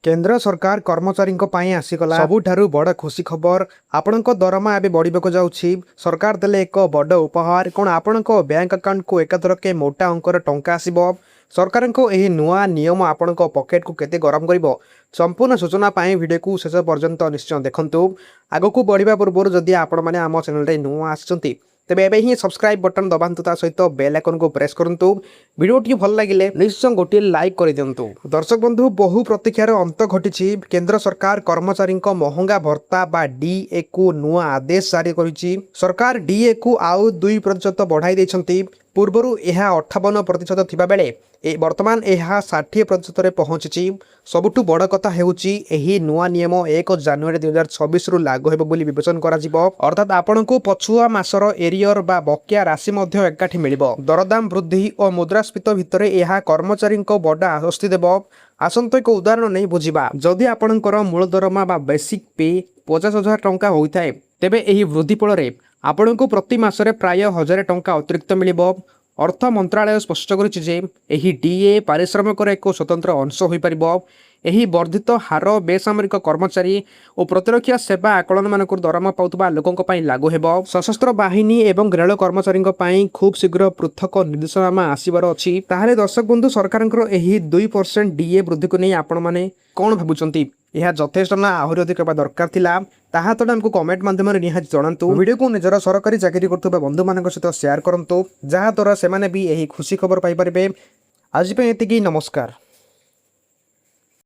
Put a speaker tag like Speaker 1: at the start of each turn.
Speaker 1: केंद्र सरकार कर्मचारी आसीगला सबुठारु बड़ खुशी खबर। आपण दरमा एवं बढ़ाक जाऊँगी। सरकार देले एक बड़ उपहार कौन आपण बैंक अकाउंट को एकाथरके मोटा अंकर टंका आसीबो। सरकार को यही नुआ नियम आपण पकेट को केते गरम करिवो। संपूर्ण सूचना पाई वीडियो को शेष पर्यंत निश्चय देखंतु। आगको बढ़िबा पूर्व जदि आपण माने आम चैनल रे नुआ आछंती तेबे एबे ही सब्सक्राइब बटन दबांतु ता सहित बेल आइकन को प्रेस करंतु। वीडियोटी भल लागिले निश्चय गोटे लाइक कर दियंतु। दर्शक बंधु बहु प्रतीक्षार अंत घटी। केंद्र सरकार कर्मचारी महंगा भत्ता बा डीए को नुआ आदेश जारी करिछि। सरकार डीए को आउ 2% बढ़ाई दैछंती। पूर्वरु यह 58% थिबा बेले वर्तमान यह 60% रे पहुंची। सबुठु बड़ कथा हेउची एही नुआ नियम 1 जनवरी 2026 रु लागू हेबो बोली विवेचन करा जिवो। अर्थात आपनको पछुआ मासर एरियर बा बकिया राशि मध्य एकाठी मिलिबो। दरदाम वृद्धि और मुद्रास्फीति भितरे यह कर्मचारी बड़ आश्वस्ति देबो। आसंत एक उदाहरण नहीं बुझिबा। जदि आपणकर मूल दरमा बा बेसिक पे 50,000 टंका होइथाय तेबे एही वृद्धि फल आपनको प्रति मासरे प्राय 1000 टंका अतिरिक्त मिलिबो। अर्थ मंत्रालय स्पष्ट करिछि जे एही डीए पारिश्रमिक एक स्वतंत्र अंश होई परिबो। एही वर्धित हार बेसामरिक कर्मचारी और प्रतिरक्षा सेवा आकलन मानक दरमा पाउतबा लोकंक पई लागू हेबो। सशस्त्र बाहिनी एवं रेल कर्मचारी पई खूब शीघ्र पृथक निर्देशनामा आसीबार अछि। ताहाले दर्शक बंधु सरकारଙ୍କର एही 2% डीए वृद्धि को नै आपण माने कोन भाबुचंती यह यथेष्ट ना आहुरी अधिक दरकार थिला ताहा तो हमको कमेंट माध्यम निहाती जणातु। वीडियो को निजर सरकारी चाकरी करथुबा बंधु मानक सहित शेयर करंतु जहा द्वारा सेमाने भी एही खुशी खबर पाई परिबे। आज पे एतिकी नमस्कार।